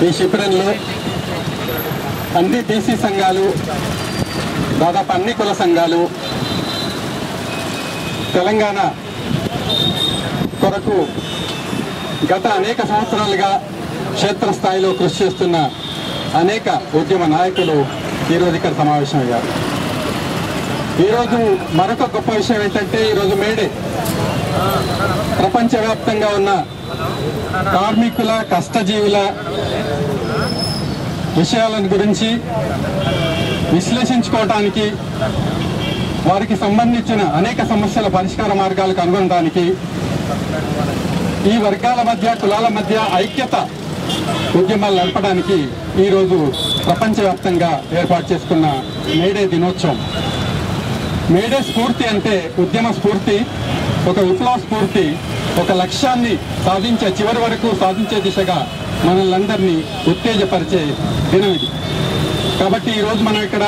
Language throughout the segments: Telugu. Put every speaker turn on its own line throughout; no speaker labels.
ఈ శిబిరంలో అన్ని బీసీ సంఘాలు, దాదాపు అన్ని కుల సంఘాలు తెలంగాణ కొరకు గత అనేక సంవత్సరాలుగా క్షేత్రస్థాయిలో కృషి చేస్తున్న అనేక ఉద్యమ నాయకులు ఈరోజు ఇక్కడ సమావేశమయ్యారు. ఈరోజు మరొక గొప్ప విషయం ఏంటంటే, ఈరోజు మేడే ప్రపంచవ్యాప్తంగా ఉన్న కార్మికుల, కష్టజీవుల విషయాలను గురించి విశ్లేషించుకోవటానికి, వారికి సంబంధించిన అనేక సమస్యల పరిష్కార మార్గాలు కనుగొనడానికి, ఈ వర్గాల మధ్య, కులాల మధ్య ఐక్యత ఉద్యమాలు నడపడానికి ఈరోజు ప్రపంచవ్యాప్తంగా ఏర్పాటు చేసుకున్న మేడే దినోత్సవం. మేడే స్ఫూర్తి అంటే ఉద్యమ స్ఫూర్తి, ఒక విప్లవ స్ఫూర్తి, ఒక లక్ష్యాన్ని సాధించే, చివరి వరకు సాధించే దిశగా మనల్ని ఉత్తేజపరిచే దినం ఇది. కాబట్టి ఈరోజు మనం ఇక్కడ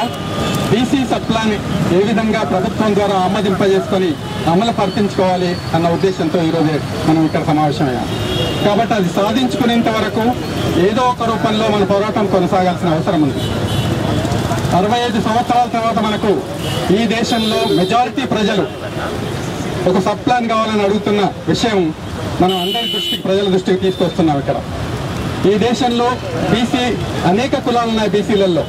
బీసీ సప్లాన్ని ఏ విధంగా ప్రభుత్వం ద్వారా ఆమోదింపజేసుకొని అమలు పరిపించుకోవాలి అన్న ఉద్దేశంతో ఈరోజు మనం ఇక్కడ సమావేశమయ్యాం. కాబట్టి అది సాధించుకునేంత వరకు ఏదో ఒక రూపంలో మన పోరాటం కొనసాగాల్సిన అవసరం ఉంది. 65 సంవత్సరాల తర్వాత మనకు ఈ దేశంలో మెజారిటీ ప్రజలు ఒక సప్లాన్ కావాలని అడుగుతున్న విషయం మనం అందరి దృష్టికి, ప్రజల దృష్టికి తీసుకొస్తున్నాం. ఇక్కడ ఈ దేశంలో బీసీ అనేక కులాలు ఉన్నాయి బీసీలలో.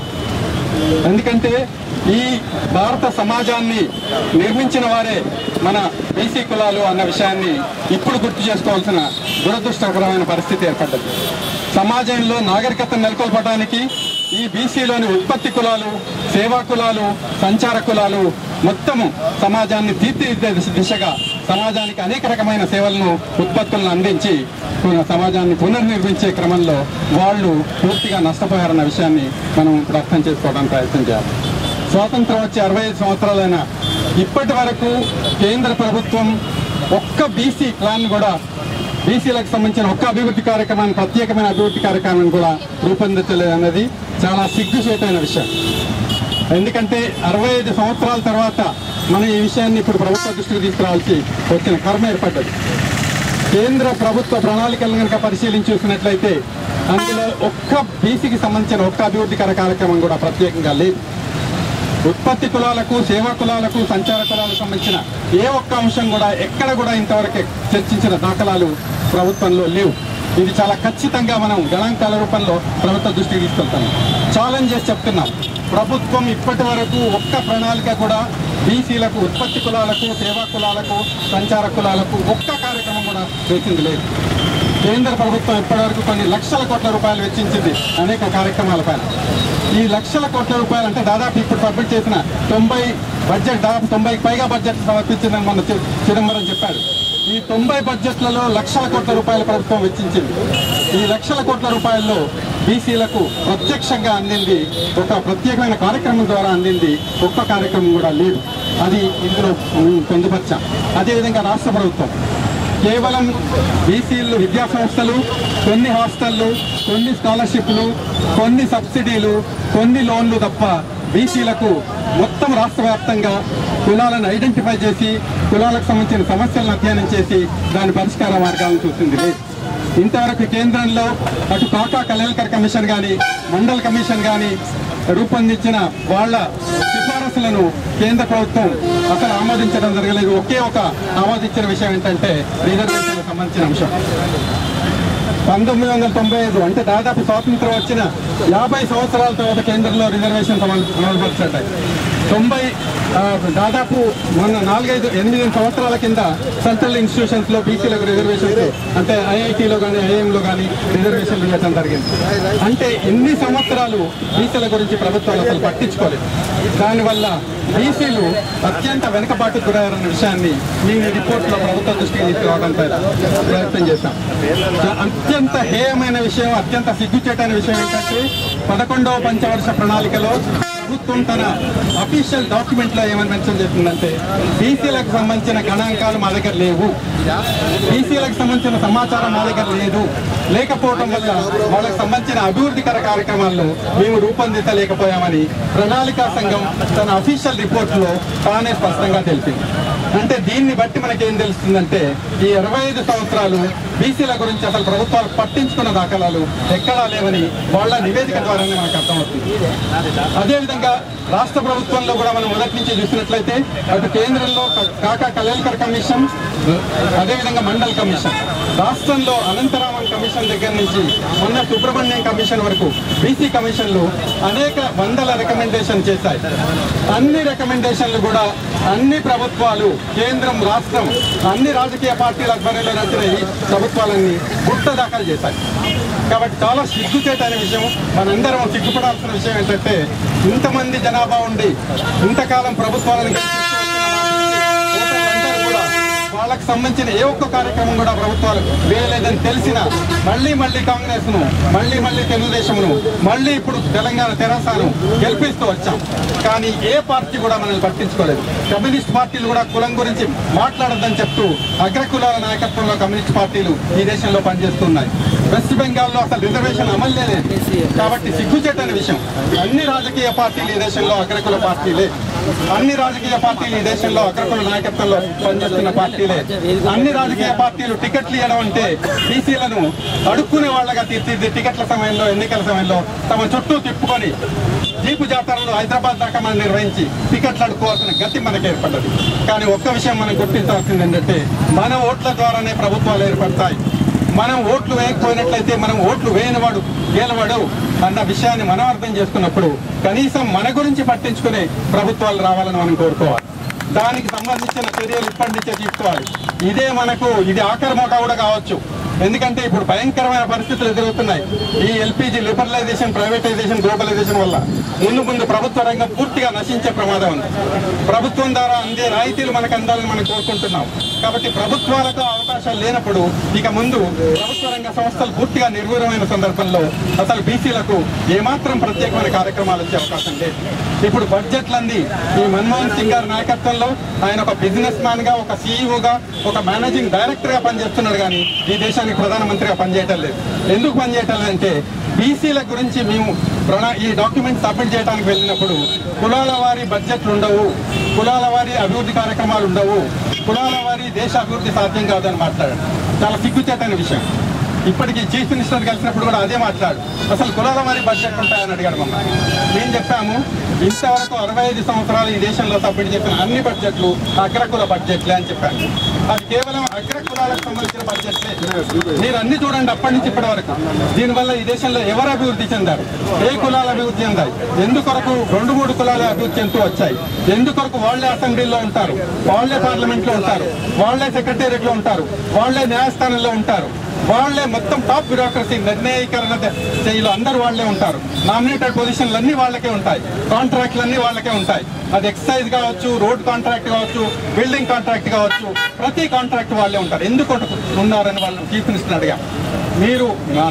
ఎందుకంటే ఈ భారత సమాజాన్ని నిర్మించిన వారే మన బీసీ కులాలు అన్న విషయాన్ని ఇప్పుడు గుర్తు చేసుకోవాల్సిన దురదృష్టకరమైన పరిస్థితి ఏర్పడ్డది. సమాజంలో నాగరికతను నెలకొల్పడానికి ఈ బీసీలోని ఉత్పత్తి కులాలు, సేవా కులాలు, సంచార కులాలు మొత్తము సమాజాన్ని తీర్చిదిద్దే దిశగా సమాజానికి అనేక రకమైన సేవలను, ఉత్పత్తులను అందించి సమాజాన్ని పునర్నిర్మించే క్రమంలో వాళ్ళు పూర్తిగా నష్టపోయారన్న విషయాన్ని మనం ఇప్పుడు అర్థం చేసుకోవడానికి ప్రయత్నం చేయాలి. స్వాతంత్రం వచ్చి 65 సంవత్సరాలైనా ఇప్పటి వరకు కేంద్ర ప్రభుత్వం ఒక్క బీసీ ప్లాన్ కూడా, బీసీలకు సంబంధించిన ఒక్క అభివృద్ధి కార్యక్రమాన్ని, ప్రత్యేకమైన అభివృద్ధి కార్యక్రమాన్ని కూడా రూపొందించలేదు అన్నది చాలా సిగ్గుచేటైన విషయం. ఎందుకంటే 65 సంవత్సరాల తర్వాత మనం ఈ విషయాన్ని ఇప్పుడు ప్రభుత్వ దృష్టికి తీసుకురావాల్సి వచ్చిన కర్మ ఏర్పడ్డది. కేంద్ర ప్రభుత్వ ప్రణాళికలను కనుక పరిశీలించి చూసినట్లయితే అందులో ఒక్క బీసీకి సంబంధించిన ఒక్క అభివృద్ధి కార్యక్రమం కూడా ప్రత్యేకంగా లేదు. ఉత్పత్తి కులాలకు, సేవా కులాలకు, సంచార కులాలకు సంబంధించిన ఏ ఒక్క అంశం కూడా ఎక్కడ కూడా ఇంతవరకు చర్చించిన దాఖలాలు ప్రభుత్వంలో లేవు. ఇది చాలా ఖచ్చితంగా మనం గణాంకాల రూపంలో ప్రభుత్వ దృష్టికి తీసుకెళ్తాం. ఛాలెంజ్ చేసి చెప్తున్నాం, ప్రభుత్వం ఇప్పటి వరకు ఒక్క ప్రణాళిక కూడా బీసీలకు, ఉత్పత్తి కులాలకు, సేవా కులాలకు, సంచార కులాలకు ఒక్క కార్యక్రమం కూడా వేసింది లేదు. కేంద్ర ప్రభుత్వం ఇప్పటివరకు కొన్ని లక్షల కోట్ల రూపాయలు వెచ్చించింది అనేక కార్యక్రమాలపైన. ఈ లక్షల కోట్ల రూపాయలు అంటే దాదాపు ఇప్పుడు సబ్మిట్ చేసిన 90 బడ్జెట్, దాదాపు 90కి పైగా బడ్జెట్ సమర్పించిందని మన చిదంబరం చెప్పాడు. ఈ 90 బడ్జెట్లలో లక్షల కోట్ల రూపాయల ప్రభుత్వం వెచ్చించింది. ఈ లక్షల కోట్ల రూపాయల్లో బీసీలకు ప్రత్యక్షంగా అందింది, ఒక ప్రత్యేకమైన కార్యక్రమం ద్వారా అందింది ఒక్క కార్యక్రమం కూడా లేదు. అది ఇందులో పొందుపరిచాం. అదేవిధంగా రాష్ట్ర ప్రభుత్వం కేవలం బీసీలు విద్యా సంస్థలు, కొన్ని హాస్టళ్లు, కొన్ని స్కాలర్షిప్లు, కొన్ని సబ్సిడీలు, కొన్ని లోన్లు తప్ప బీసీలకు మొత్తం రాష్ట్ర వ్యాప్తంగా కులాలను ఐడెంటిఫై చేసి, కులాలకు సంబంధించిన సమస్యలను అధ్యయనం చేసి దాని పరిష్కార మార్గాలను చూసింది లేదు. ఇంతవరకు కేంద్రంలో అటు కాకా కలేల్కర్ కమిషన్ కానీ, మండల్ కమిషన్ కానీ రూపొందించిన వాళ్ళ సిఫారసులను కేంద్ర ప్రభుత్వం అసలు ఆమోదించడం జరగలేదు. ఒకే ఒక ఆమోదించిన విషయం ఏంటంటే రిజర్వేషన్లకు సంబంధించిన అంశం. 1995 అంటే దాదాపు స్వాతంత్రం వచ్చిన 50 సంవత్సరాల తర్వాత కేంద్రంలో రిజర్వేషన్ అమలుపరచబడ్డాయి. దాదాపు మొన్న 4-8 సంవత్సరాల కింద సెంట్రల్ ఇన్స్టిట్యూషన్స్లో బీసీలకు రిజర్వేషన్స్, అంటే ఐఐటీలో కానీ ఐఐఎంలో కానీ రిజర్వేషన్లు ఇవ్వడం జరిగింది. అంటే ఎన్ని సంవత్సరాలు బీసీల గురించి ప్రభుత్వాలు అసలు పట్టించుకోలేదు. దానివల్ల బీసీలు అత్యంత వెనుకబాటుకు గురయ్యారన్న విషయాన్ని మేము ఈ రిపోర్ట్లో ప్రభుత్వ దృష్టికి తీసుకురావడానికి ప్రయత్నం చేశాం. అత్యంత హేయమైన విషయం, అత్యంత సిగ్గుచేటైన విషయం ఏంటంటే 11వ పంచవర్ష ప్రణాళికలో ప్రభుత్వం తన అఫీషియల్ డాక్యుమెంట్లో ఏమని మెన్షన్ చేస్తుందంటే బీసీలకు సంబంధించిన గణాంకాలు మా దగ్గర లేవు, బీసీలకు సంబంధించిన సమాచారం మా దగ్గర లేదు, లేకపోవడం వల్ల వాళ్ళకి సంబంధించిన అభివృద్ధికర కార్యక్రమాలను మేము రూపొందించలేకపోయామని ప్రణాళికా సంఘం తన అఫీషియల్ రిపోర్ట్లో తానే స్పష్టంగా తెలిపింది. అంటే దీన్ని బట్టి మనకేం తెలుస్తుందంటే ఈ 25 సంవత్సరాలు బీసీల గురించి అసలు ప్రభుత్వాలు పట్టించుకున్న దాఖలాలు ఎక్కడా లేవని వాళ్ళ నివేదిక ద్వారానే మనకు అర్థమవుతుంది. అదేవిధంగా రాష్ట్ర ప్రభుత్వంలో కూడా మనం మొదటి నుంచి చూసినట్లయితే అటు కేంద్రంలో కాకా కలేల్కర్ కమిషన్, అదేవిధంగా మండల్ కమిషన్, రాష్ట్రంలో అనంతరామన్ కమిషన్ దగ్గర నుంచి మొన్న సుబ్రహ్మణ్యం కమిషన్ వరకు బీసీ కమిషన్లు అనేక వందల రికమెండేషన్ చేశాయి. అన్ని రికమెండేషన్లు కూడా అన్ని ప్రభుత్వాలు, కేంద్రం, రాష్ట్రం, అన్ని రాజకీయ పార్టీల ఆధ్వర్యంలో నడిచిన ఈ ప్రభుత్వాలన్నీ గుట్ట దాఖలు చేశాయి. కాబట్టి చాలా సిగ్గుచేటైన విషయం, మనందరం సిగ్గుపడాల్సిన విషయం ఏంటంటే ఇంతమంది జనాభా ఉండి ఇంతకాలం ప్రభుత్వాలను వాళ్ళకి సంబంధించిన ఏ ఒక్క కార్యక్రమం కూడా ప్రభుత్వాలు వేయలేదని తెలిసిన మళ్ళీ కాంగ్రెస్ ను, మళ్ళీ తెలుగుదేశంను, మళ్ళీ ఇప్పుడు తెలంగాణ తెరాసను గెలిపిస్తూ వచ్చాం. కానీ ఏ పార్టీ కూడా మనల్ని పట్టించుకోలేదు. కమ్యూనిస్ట్ పార్టీలు కూడా కులం గురించి మాట్లాడొద్దని చెప్తూ అగ్రకులాల నాయకత్వంలో కమ్యూనిస్ట్ పార్టీలు ఈ దేశంలో పనిచేస్తున్నాయి. వెస్ట్ బెంగాల్లో అసలు రిజర్వేషన్ అమలు లేదు. కాబట్టి సిగ్గుచేటైన విషయం, అన్ని రాజకీయ పార్టీలు ఈ దేశంలో అగ్రకుల పార్టీలే, అన్ని రాజకీయ పార్టీలు ఈ దేశంలో అగ్రకుల నాయకత్వంలో పనిచేస్తున్న పార్టీలే. అన్ని రాజకీయ పార్టీలు టికెట్లు ఇవ్వడం అంటే బీసీలను అడుక్కునే వాళ్ళగా తీర్చిది. టికెట్ల సమయంలో, ఎన్నికల సమయంలో తమ చుట్టూ తిప్పుకొని జీపు జాతరలో హైదరాబాద్ దాకా మనం నిర్వహించి టికెట్లు అడుక్కోవాల్సిన గతి మనకు ఏర్పడ్డది. కానీ ఒక్క విషయం మనం గుర్తించాల్సింది ఏంటంటే మన ఓట్ల ద్వారానే ప్రభుత్వాలు ఏర్పడతాయి. మనం ఓట్లు వేయకపోయినట్లయితే, మనం ఓట్లు వేయనివాడు గెలవడు అన్న విషయాన్ని మనం అర్థం చేసుకున్నప్పుడు కనీసం మన గురించి పట్టించుకునే ప్రభుత్వాలు రావాలని మనం కోరుకోవాలి. దానికి సంబంధించిన చర్యలు ఇప్పటి నుంచే తీసుకోవాలి. ఇది ఆఖరి మోటా కూడా కావచ్చు. ఎందుకంటే ఇప్పుడు భయంకరమైన పరిస్థితులు ఎదురవుతున్నాయి. ఈ ఎల్పీజీ లిబరలైజేషన్, ప్రైవేటైజేషన్, గ్లోబలైజేషన్ వల్ల ముందు ప్రభుత్వ రంగం పూర్తిగా నశించే ప్రమాదం ఉంది. ప్రభుత్వం ద్వారా అందే రాయితీలు మనకు అందాలని మనం కోరుకుంటున్నాం. కాబట్టి ప్రభుత్వాలకు అవకాశాలు లేనప్పుడు ఇక ముందు ప్రభుత్వ రంగ సంస్థలు పూర్తిగా నిర్వీర్యమైన సందర్భంలో అసలు బీసీలకు ఏమాత్రం ప్రత్యేకమైన కార్యక్రమాలు వచ్చే అవకాశం లేదు. ఇప్పుడు బడ్జెట్లన్నీ ఈ మన్మోహన్ సింగ్ గారి నాయకత్వంలో ఆయన ఒక బిజినెస్ మ్యాన్ గా, ఒక సీఈఓగా, ఒక మేనేజింగ్ డైరెక్టర్ గా పనిచేస్తున్నాడు. కానీ ఈ దేశానికి ప్రధానమంత్రిగా పనిచేయటం లేదు. ఎందుకు పనిచేయటం లేదంటే బీసీల గురించి మేము ఈ డాక్యుమెంట్ సబ్మిట్ చేయడానికి వెళ్ళినప్పుడు కులాల వారి బడ్జెట్లు ఉండవు, కులాల వారి అభివృద్ధి కార్యక్రమాలు ఉండవు, కులాల వారి దేశ అభివృద్ధి సాధ్యం కాదని మాట్లాడాడు. చాలా సిగ్గుచేటైన విషయం. ఇప్పటికీ చీఫ్ మినిస్టర్ కలిసినప్పుడు కూడా అదే మాట్లాడు. అసలు కులాల వారి బడ్జెట్ ఉంటాయని అడిగాడు మమ్మల్ని. మేము చెప్పాము ఇంతవరకు 65 సంవత్సరాలు ఈ దేశంలో సబ్మిట్ చేసిన అన్ని బడ్జెట్లు అగ్రకుల బడ్జెట్లే అని చెప్పాను. అది కేవలం అగ్రకులాలకు సంబంధించిన బడ్జెట్లే. మీరు అన్ని చూడండి అప్పటి నుంచి ఇప్పటి వరకు. దీనివల్ల ఈ దేశంలో ఎవరు అభివృద్ధి చెందారు, ఏ కులాలు అభివృద్ధి చెందాయి, ఎందుకొరకు 2-3 కులాలు అభివృద్ధి చెందుతూ వచ్చాయి, ఎందుకొరకు వాళ్లే అసెంబ్లీలో ఉంటారు, వాళ్లే పార్లమెంట్ లో ఉంటారు, వాళ్లే సెక్రటేరియట్ లో ఉంటారు, వాళ్లే న్యాయస్థానంలో ఉంటారు, వాళ్లే మొత్తం టాప్ బ్యూరోక్రసీ నిర్ణయీకరణ స్థాయిలో అందరూ వాళ్లే ఉంటారు. నామినేటెడ్ పొజిషన్లు అన్ని వాళ్ళకే ఉంటాయి, కాంట్రాక్ట్లు అన్ని వాళ్ళకే ఉంటాయి. అది ఎక్సైజ్ కావచ్చు, రోడ్ కాంట్రాక్ట్ కావచ్చు, బిల్డింగ్ కాంట్రాక్ట్ కావచ్చు, ప్రతి కాంట్రాక్ట్ వాళ్ళే ఉంటారు. ఎందుకు ఉన్నారని వాళ్ళు చీఫ్ మినిస్టర్ అడిగా. మీరు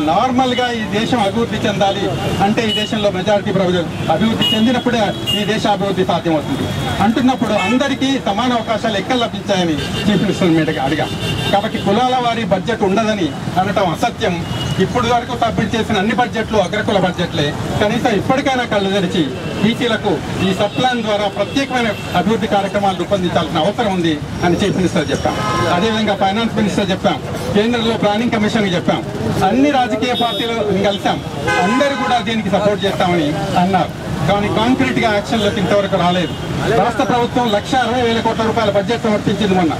నార్మల్ గా ఈ దేశం అభివృద్ధి చెందాలి అంటే ఈ దేశంలో మెజారిటీ ప్రజలు అభివృద్ధి చెందినప్పుడే ఈ దేశ అభివృద్ధి సాధ్యమవుతుంది అంటున్నప్పుడు అందరికీ సమాన అవకాశాలు ఎక్కడ లభించాయని చీఫ్ మినిస్టర్ మీదకి అడిగా. కాబట్టి కులాల వారి బడ్జెట్ ఉండదని అనటం అసత్యం. ఇప్పుడు వరకు సబ్మిట్ చేసిన అన్ని బడ్జెట్లు అగ్రకుల బడ్జెట్లే. కనీసం ఇప్పటికైనా కళ్ళు తెరిచి బీసీలకు ఈ సబ్ ప్లాన్ ద్వారా ప్రత్యేకమైన అభివృద్ధి కార్యక్రమాలు రూపొందించాల్సిన అవసరం ఉంది అని చీఫ్ మినిస్టర్ చెప్పాం. అదేవిధంగా ఫైనాన్స్ మినిస్టర్ చెప్పాం, కేంద్రంలో ప్లానింగ్ కమిషన్ చెప్పాం, అన్ని రాజకీయ పార్టీలు కలిసాం, అందరూ కూడా దీనికి సపోర్ట్ చేస్తామని అన్నారు. కానీ కాంక్రీట్ గా యాక్షన్లోకి ఇంతవరకు రాలేదు. రాష్ట్ర ప్రభుత్వం 1,60,000 కోట్ల రూపాయల బడ్జెట్ సమర్పించింది మొన్న.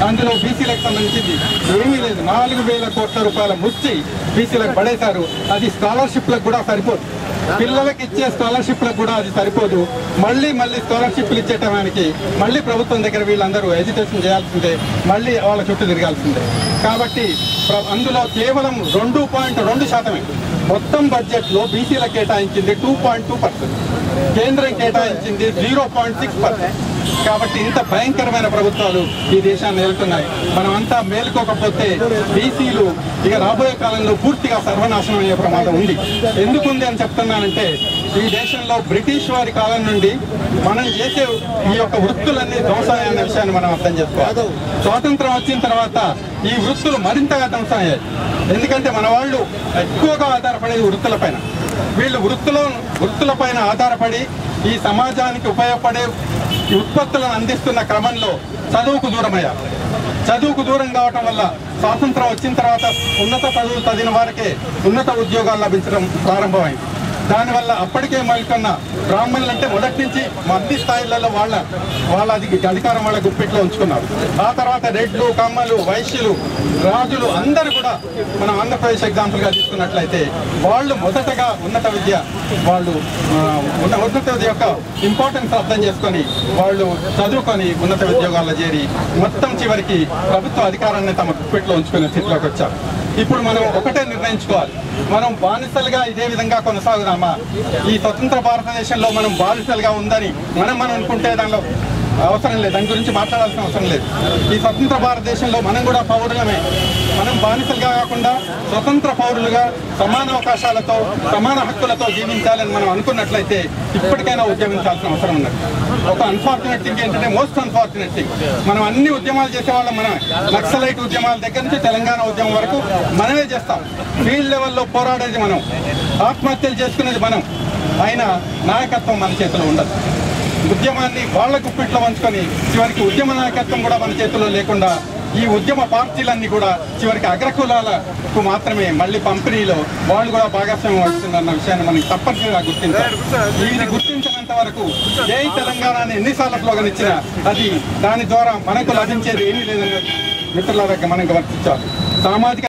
అందులో బీసీలకు సంబంధించింది ఏమీ లేదు. 4,000 కోట్ల రూపాయల ముచ్చి బీసీలకు పడేశారు. అది స్కాలర్షిప్లకు కూడా సరిపోదు, పిల్లలకి ఇచ్చే స్కాలర్షిప్లకు కూడా అది సరిపోదు. మళ్ళీ స్కాలర్షిప్లు ఇచ్చేటానికి మళ్ళీ ప్రభుత్వం దగ్గర వీళ్ళందరూ ఎడ్యుకేషన్ చేయాల్సిందే, మళ్ళీ వాళ్ళ చుట్టూ తిరగాల్సిందే. కాబట్టి అందులో కేవలం 2.2% మొత్తం బడ్జెట్ లో బీసీలకు కేటాయించింది 2.2%, కేంద్రం కేటాయించింది 0.6%. కాబట్టి ఇంత భయంకరమైన ప్రభుత్వాలు ఈ దేశాన్ని వెళ్తున్నాయి. మనం అంతా మేలుకోకపోతే బీసీలు ఇక రాబోయే కాలంలో పూర్తిగా సర్వనాశనం అయ్యే ప్రమాదం ఉంది. ఎందుకుంది అని చెప్తున్నానంటే ఈ దేశంలో బ్రిటిష్ వారి కాలం నుండి మనం చేసే ఈ యొక్క వృత్తులన్నీ ధ్వంసమయ్యే విషయాన్ని మనం అర్థం చేసుకోవాలి. స్వాతంత్రం వచ్చిన తర్వాత ఈ వృత్తులు మరింతగా ధ్వంసమయ్యాయి. ఎందుకంటే మన వాళ్ళు ఎక్కువగా ఆధారపడేది వృత్తులపైన. వీళ్ళు వృత్తులపైన ఆధారపడి ఈ సమాజానికి ఉపయోగపడే ఉత్పత్తులను అందిస్తున్న క్రమంలో చదువుకు దూరమయ్యారు. చదువుకు దూరం కావటం వల్ల స్వాతంత్రం వచ్చిన తర్వాత ఉన్నత చదువులు చదివిన వారికే ఉన్నత ఉద్యోగాలు లభించడం ప్రారంభమైంది. దానివల్ల అప్పటికే మరికన్నా బ్రాహ్మణులు అంటే మొదటి నుంచి మధ్య స్థాయిలలో వాళ్ళ అధికారం వాళ్ళ గుప్పిట్లో ఉంచుకున్నారు. ఆ తర్వాత రెడ్లు, కమ్మలు, వైశ్యులు, రాజులు అందరూ కూడా మనం ఆంధ్రప్రదేశ్ ఎగ్జాంపుల్గా తీసుకున్నట్లయితే వాళ్ళు మొదటగా ఉన్నత విద్య యొక్క ఇంపార్టెన్స్ అర్థం చేసుకొని వాళ్ళు చదువుకొని ఉన్నత ఉద్యోగాల్లో చేరి మొత్తం చివరికి ప్రభుత్వ అధికారాన్ని తమ గుప్పిట్లో ఉంచుకునే స్థితిలోకి వచ్చారు. ఇప్పుడు మనం ఒకటే నిర్ణయించుకోవాలి, మనం బానిసలుగా ఇదే విధంగా కొనసాగుదామా? ఈ స్వతంత్ర భారతదేశంలో మనం బానిసలుగా ఉందని మనం అనుకుంటే దానిలో అవసరం లేదు, దాని గురించి మాట్లాడాల్సిన అవసరం లేదు. ఈ స్వతంత్ర భారతదేశంలో మనం కూడా పౌరులమే. మనం బానిసలుగా కాకుండా స్వతంత్ర పౌరులుగా సమాన అవకాశాలతో సమాన హక్కులతో జీవించాలని మనం అనుకున్నట్లయితే ఇప్పటికైనా ఉద్యమించాల్సిన అవసరం ఉన్నది. ఒక అన్ఫార్చునేట్ థింగ్ ఏంటంటే, మోస్ట్ అన్ఫార్చునేట్ థింగ్, మనం అన్ని ఉద్యమాలు చేసేవాళ్ళం మనమే. నక్సలైట్ ఉద్యమాల దగ్గర నుంచి తెలంగాణ ఉద్యమం వరకు మనమే చేస్తాం. ఫీల్డ్ లెవెల్లో పోరాడేది మనం, ఆత్మహత్యలు చేసుకునేది మనం. అయినా నాయకత్వం మన చేతిలో ఉండదు. ఉద్యమాన్ని వాళ్ళ గుప్పిట్లో వంచుకొని చివరికి ఉద్యమ నాయకత్వం కూడా మన చేతిలో లేకుండా ఈ ఉద్యమ పార్టీలన్నీ కూడా చివరికి అగ్రకులాలకు మాత్రమే మళ్ళీ పంపిణీలో వాళ్ళు కూడా భాగస్వామ్యం వస్తుందన్న విషయాన్ని మనకి తప్పనిసరిగా గుర్తించాలి. ఇది గుర్తించినంత వరకు జై తెలంగాణ ఎన్నిసార్లు స్లోగన్ ఇచ్చినా అది దాని ద్వారా మనకు లభించేది ఏమీ లేదని మిత్రుల దగ్గర మనం గమనించాలి. సామాజిక